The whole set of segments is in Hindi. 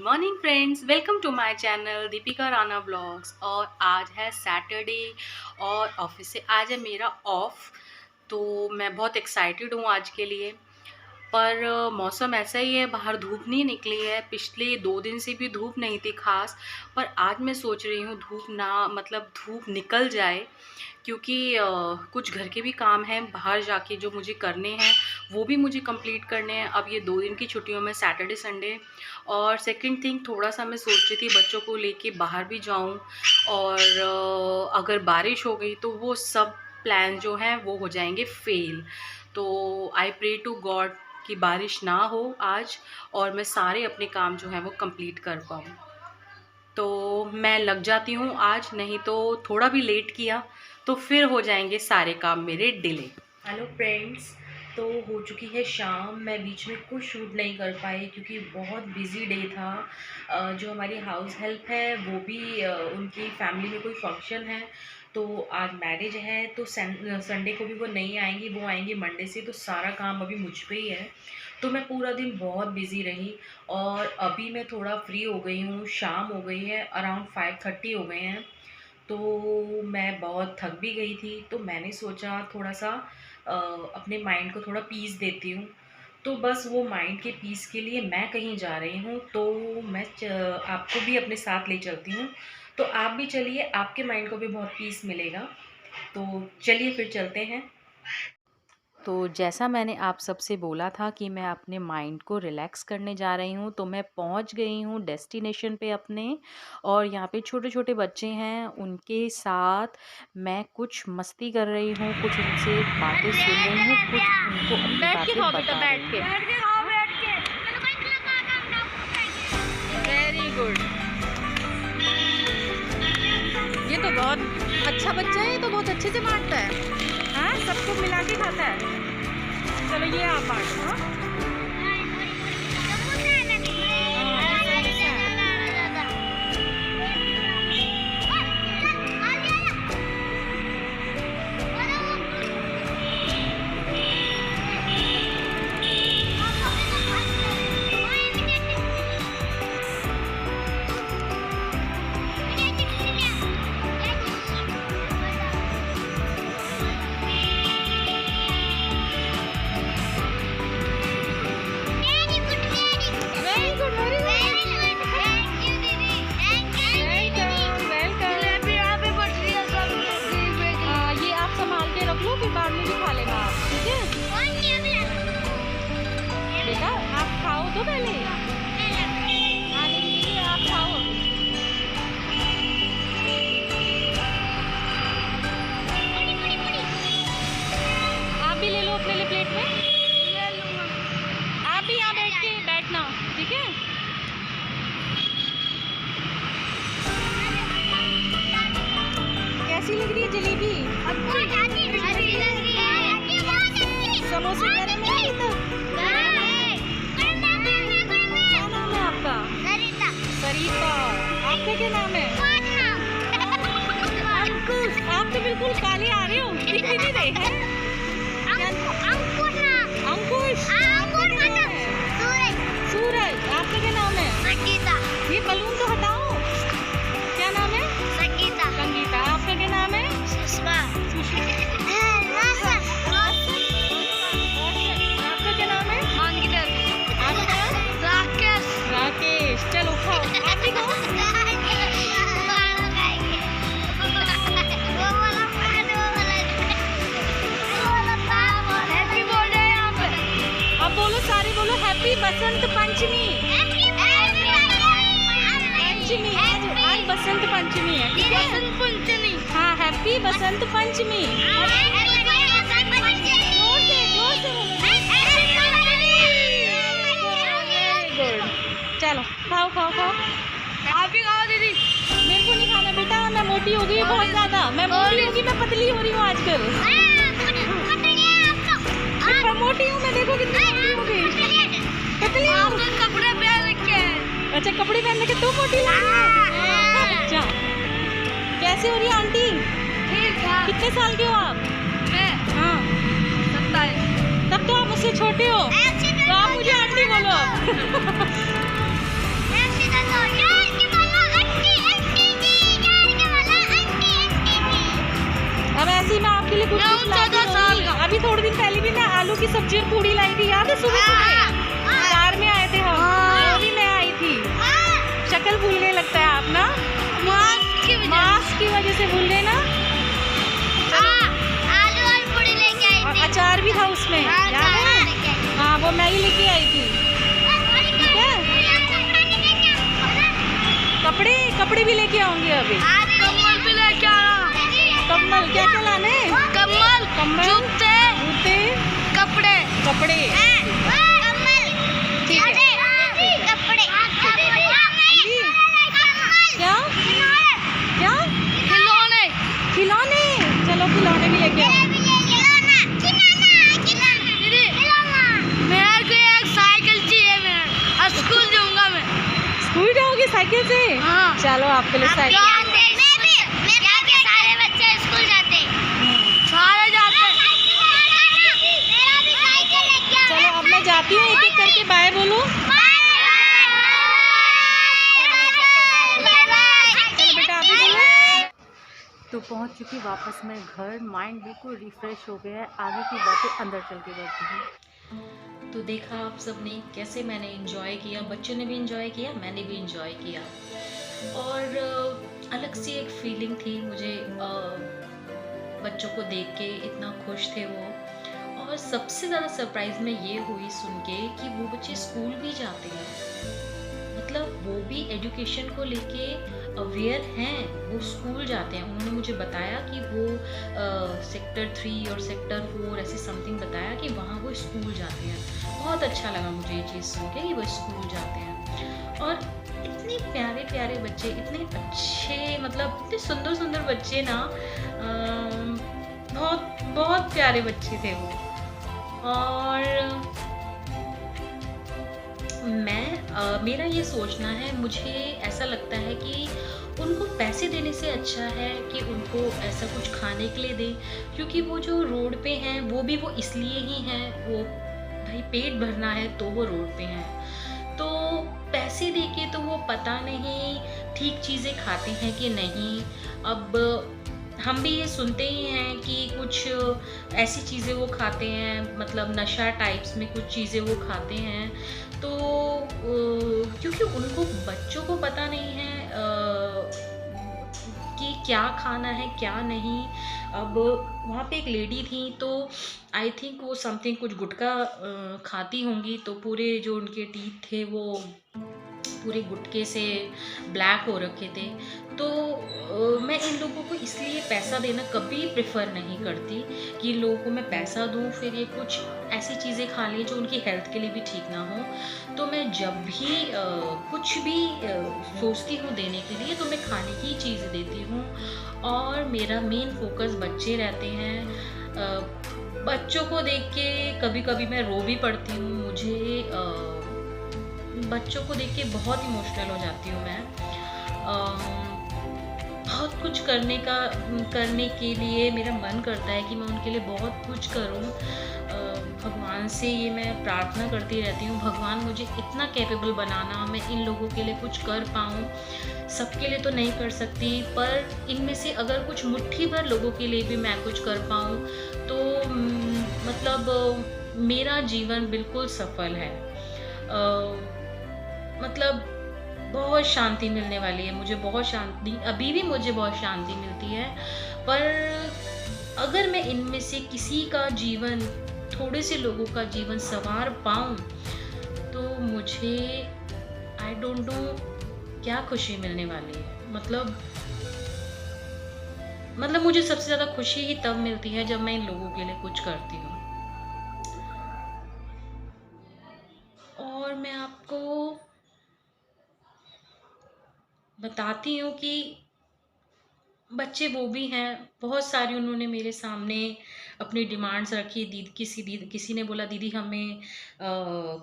Morning friends, welcome to my channel Deepika Rana blogs. और आज है सैटरडे और ऑफिस से आज है मेरा ऑफ। तो मैं बहुत एक्साइटेड हूँ आज के लिए। पर मौसम ऐसा ही है, बाहर धूप नहीं निकली है। पिछले 2 दिन से भी धूप नहीं थी खास। पर आज मैं सोच रही हूँ धूप ना मतलब धूप निकल जाए, क्योंकि कुछ घर के भी काम हैं बाहर जाके जो मुझे करने हैं, वो भी मुझे कंप्लीट करने हैं। अब ये 2 दिन की छुट्टियों में सैटरडे संडे। और सेकंड थिंग, थोड़ा सा मैं सोच रही थी बच्चों को लेके बाहर भी जाऊं। और अगर बारिश हो गई तो वो सब प्लान जो हैं वो हो जाएंगे फेल। तो आई प्रे टू गॉड कि बारिश ना हो आज, और मैं सारे अपने काम जो हैं वो कंप्लीट कर पाऊँ। तो मैं लग जाती हूँ आज, नहीं तो थोड़ा भी लेट किया तो फिर हो जाएंगे सारे काम मेरे डिले। हेलो फ्रेंड्स, तो हो चुकी है शाम। मैं बीच में कुछ शूट नहीं कर पाई क्योंकि बहुत बिजी डे था। जो हमारी हाउस हेल्प है वो भी उनकी फैमिली में कोई फंक्शन है, तो आज मैरिज है। तो संडे को भी वो नहीं आएंगी, वो आएंगी मंडे से। तो सारा काम अभी मुझ पे ही है। तो मैं पूरा दिन बहुत बिजी रही और अभी मैं थोड़ा फ्री हो गई हूँ। शाम हो गई है, अराउंड 5:30 हो गए हैं। तो मैं बहुत थक भी गई थी, तो मैंने सोचा थोड़ा सा अपने माइंड को थोड़ा पीस देती हूँ। तो बस वो माइंड के पीस के लिए मैं कहीं जा रही हूँ, तो मैं आपको भी अपने साथ ले चलती हूँ। तो आप भी चलिए, आपके माइंड को भी बहुत पीस मिलेगा। तो चलिए फिर चलते हैं। तो जैसा मैंने आप सबसे बोला था कि मैं अपने माइंड को रिलैक्स करने जा रही हूँ, तो मैं पहुँच गई हूँ डेस्टिनेशन पे अपने। और यहाँ पे छोटे छोटे बच्चे हैं, उनके साथ मैं कुछ मस्ती कर रही हूँ, कुछ उनसे बातें सुन रही हूँ, कुछ उनको अपनी बातें बता रही हूँ। Very good. ये तो बहुत अच्छा बच्चा है, ये तो बहुत अच्छे से बांटता है। हाँ, सबको मिला के खाता है। चलो ये आप बांटो। हाँ, फिर बाद में भी खा लेना आप, ठीक है बेटा। आप खाओ तो पहले। हाँ, नहीं आप खाओ। आप भी ले लो अपने लिए प्लेट में। आप भी यहाँ बैठ के बैठना, ठीक है। कैसी लग रही है जलेबी? समोसे गरम है अभी तक? क्या नाम है आपका? सरिता। आपका क्या नाम है? अंकुश। आप तो बिल्कुल काले आ रहे हो, दिख भी नहीं रहे हैं। अंकुश। सूरज। आपका क्या नाम है? ये बलून तो हटाओ। क्या नाम है? संगीता। आपका क्या नाम है? सुषमा। आपका क्या नाम है? आपका? राकेश। चलो खाओ, आप भी खाओ। अब बोलो, सारे बोलो, हैप्पी बसंत पंचमी। आज बसंत पंचमी है, ठीक है? हाँ, हैप्पी बसंत पंचमी। जोर से गुड। चलो खाओ खाओ खाओ। आप भी खाओ दीदी। मेरे को नहीं खाना बेटा, मैं मोटी हो गई बहुत ज्यादा। मैं मोटी होगी, मैं पतली हो रही हूँ आजकल। मोटी हूँ मैं, देखो कितनी मोटी हो गई। पतली हूँ। कपड़े पहन रखे। अच्छा, कपड़े पहन रखे तो मोटी लग रही है। अच्छा, कैसे हो रही है आंटी? ठीक है। कितने साल के हो आप? मैं? हाँ, 27। तब तो आप मुझसे छोटे हो, तो आप मुझे आंटी बोलो। अब ऐसे ही मैं आपके लिए कुछ अभी थोड़े दिन पहले भी मैं आलू की सब्जी और पूड़ी लाई थी, याद है? सुबह सुबह कार में आए थे हम, वो भी मैं आई थी। शक्ल भूल गए लगता है आप ना, मास्क की वजह से भूल गए ना। आलू और पूड़ी लेके आई और थी। अचार भी था उसमें, याद है? हाँ, वो मैं ही लेके आई थी। ठीक है, कपड़े भी लेके आऊंगी अभी। कम्बल भी लेके आना। कम्बल क्या क्या लाने? कम्बल, जूते, कपड़े कपड़े। ठीक है। क्या क्या? खिलौने। चलो खिलौने भी लेके आओ। मेरे को एक साइकिल चाहिए। मैं स्कूल जाऊंगा। मैं स्कूल जाओगे साइकिल से? हाँ। चलो आपके लिए साइकिल। सारे बच्चे स्कूल जाते सारे जाते। चलो अब मैं जाती हूँ, एक एक करके बाय बोलो। चलो बेटा अभी बोलो। तो पहुँच चुकी वापस मैं घर, माइंड बिल्कुल रिफ्रेश हो गया है। आगे की बातें अंदर चल के करती हूँ। तो देखा आप सबने कैसे मैंने एंजॉय किया, बच्चों ने भी एंजॉय किया, मैंने भी एंजॉय किया। और अलग सी एक फीलिंग थी मुझे, बच्चों को देख के इतना खुश थे वो। और सबसे ज़्यादा सरप्राइज में ये हुई सुन के कि वो बच्चे स्कूल भी जाते हैं, मतलब वो भी एजुकेशन को लेके अवेयर हैं, वो स्कूल जाते हैं। उन्होंने मुझे बताया कि वो सेक्टर 3 और सेक्टर 4 ऐसे समथिंग बताया कि वहाँ वो स्कूल जाते हैं। बहुत अच्छा लगा मुझे ये चीज़ सुन के कि वो स्कूल जाते हैं। और इतने प्यारे प्यारे बच्चे, इतने अच्छे, मतलब इतने सुंदर सुंदर बच्चे ना, बहुत बहुत प्यारे बच्चे थे वो। और मेरा ये सोचना है, मुझे ऐसा लगता है कि उनको पैसे देने से अच्छा है कि उनको ऐसा कुछ खाने के लिए दें, क्योंकि वो जो रोड पे हैं वो भी वो इसलिए ही हैं, वो भाई पेट भरना है तो वो रोड पे हैं। तो पैसे देके तो वो पता नहीं ठीक चीज़ें खाते हैं कि नहीं। अब हम भी ये सुनते ही हैं कि कुछ ऐसी चीज़ें वो खाते हैं, मतलब नशा टाइप्स में कुछ चीज़ें वो खाते हैं। तो क्योंकि उनको बच्चों को पता नहीं है कि क्या खाना है क्या नहीं। अब वहाँ पे एक लेडी थी, तो आई थिंक वो समथिंग कुछ गुटखा खाती होंगी, तो पूरे जो उनके टीथ थे वो पूरे गुटके से ब्लैक हो रखे थे। तो मैं इन लोगों को इसलिए पैसा देना कभी प्रेफर नहीं करती कि लोगों को मैं पैसा दूं फिर ये कुछ ऐसी चीज़ें खा लें जो उनकी हेल्थ के लिए भी ठीक ना हो। तो मैं जब भी कुछ भी सोचती हूँ देने के लिए, तो मैं खाने की चीज़ देती हूँ। और मेरा मेन फोकस बच्चे रहते हैं। बच्चों को देख के कभी कभी मैं रो भी पड़ती हूँ। मुझे बच्चों को देख के बहुत इमोशनल हो जाती हूँ मैं। बहुत कुछ करने के लिए मेरा मन करता है कि मैं उनके लिए बहुत कुछ करूँ। भगवान से ये मैं प्रार्थना करती रहती हूँ, भगवान मुझे इतना कैपेबल बनाना, मैं इन लोगों के लिए कुछ कर पाऊँ। सबके लिए तो नहीं कर सकती, पर इनमें से अगर कुछ मुट्ठी भर लोगों के लिए भी मैं कुछ कर पाऊँ तो मतलब मेरा जीवन बिल्कुल सफल है। मतलब बहुत शांति मिलने वाली है मुझे, बहुत शांति, अभी भी मुझे बहुत शांति मिलती है। पर अगर मैं इनमें से किसी का जीवन, थोड़े से लोगों का जीवन संवार पाऊँ तो मुझे आई डोंट नो क्या खुशी मिलने वाली है। मतलब मुझे सबसे ज़्यादा खुशी ही तब मिलती है जब मैं इन लोगों के लिए कुछ करती हूँ। और मैं आपको बताती हूँ कि बच्चे वो भी हैं, बहुत सारी उन्होंने मेरे सामने अपनी डिमांड्स रखी। किसी ने बोला दीदी हमें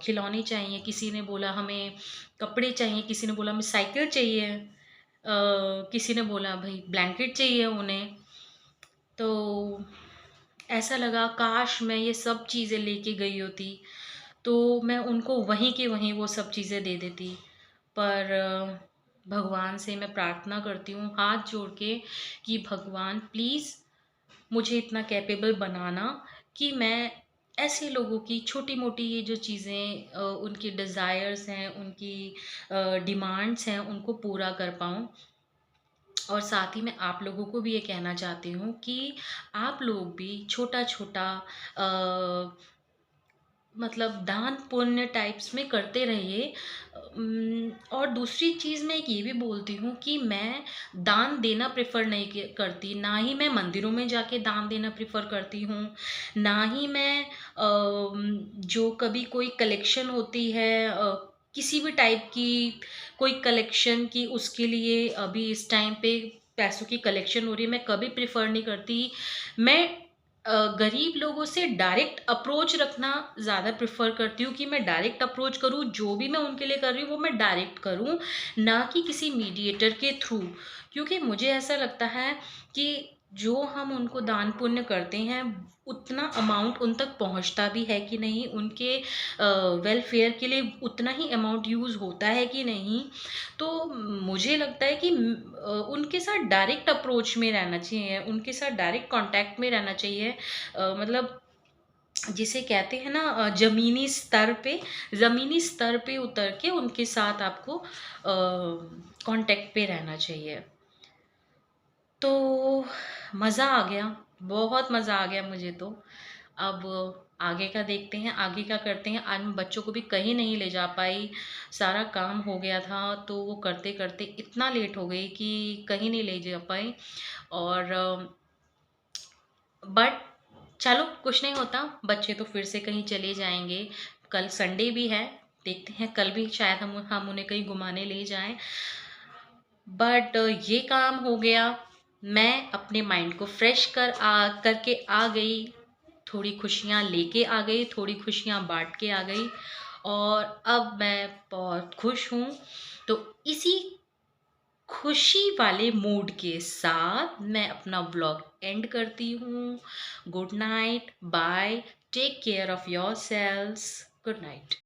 खिलौने चाहिए, किसी ने बोला हमें कपड़े चाहिए, किसी ने बोला हमें साइकिल चाहिए, किसी ने बोला भाई ब्लैंकेट चाहिए उन्हें। तो ऐसा लगा काश मैं ये सब चीज़ें लेके गई होती, तो मैं उनको वहीं के वहीं वो सब चीज़ें दे देती। पर भगवान से मैं प्रार्थना करती हूँ हाथ जोड़ के कि भगवान प्लीज़ मुझे इतना कैपेबल बनाना कि मैं ऐसे लोगों की छोटी मोटी ये जो चीज़ें उनकी डिज़ायर्स हैं, उनकी डिमांड्स हैं, उनको पूरा कर पाऊँ। और साथ ही मैं आप लोगों को भी ये कहना चाहती हूँ कि आप लोग भी छोटा छोटा मतलब दान पुण्य टाइप्स में करते रहिए। और दूसरी चीज़ मैं एक ये भी बोलती हूँ कि मैं दान देना प्रेफर नहीं करती, ना ही मैं मंदिरों में जाके दान देना प्रेफर करती हूँ, ना ही मैं जो कभी कोई कलेक्शन होती है किसी भी टाइप की कोई कलेक्शन की, उसके लिए अभी इस टाइम पे पैसों की कलेक्शन हो रही है, मैं कभी प्रेफर नहीं करती। मैं गरीब लोगों से डायरेक्ट अप्रोच रखना ज़्यादा प्रेफर करती हूँ कि मैं डायरेक्ट अप्रोच करूँ, जो भी मैं उनके लिए कर रही हूँ वो मैं डायरेक्ट करूँ, ना कि किसी मीडिएटर के थ्रू। क्योंकि मुझे ऐसा लगता है कि जो हम उनको दान पुण्य करते हैं उतना अमाउंट उन तक पहुंचता भी है कि नहीं, उनके वेलफेयर के लिए उतना ही अमाउंट यूज़ होता है कि नहीं। तो मुझे लगता है कि उनके साथ डायरेक्ट अप्रोच में रहना चाहिए, उनके साथ डायरेक्ट कांटेक्ट में रहना चाहिए। मतलब जिसे कहते हैं ना ज़मीनी स्तर पे उतर के उनके साथ आपको कांटेक्ट पे रहना चाहिए। तो मज़ा आ गया, बहुत मज़ा आ गया मुझे तो। अब आगे का देखते हैं, आगे क्या करते हैं। आज मैं बच्चों को भी कहीं नहीं ले जा पाई, सारा काम हो गया था तो वो करते करते इतना लेट हो गई कि कहीं नहीं ले जा पाई। और बट चलो कुछ नहीं होता, बच्चे तो फिर से कहीं चले जाएंगे। कल संडे भी है, देखते हैं कल भी शायद हम उन्हें कहीं घुमाने ले जाएं। बट ये काम हो गया, मैं अपने माइंड को फ्रेश करके आ गई, थोड़ी खुशियाँ लेके आ गई, थोड़ी खुशियाँ बांट के आ गई, और अब मैं बहुत खुश हूँ। तो इसी खुशी वाले मूड के साथ मैं अपना ब्लॉग एंड करती हूँ। Good night, bye, take care of yourselves, good night.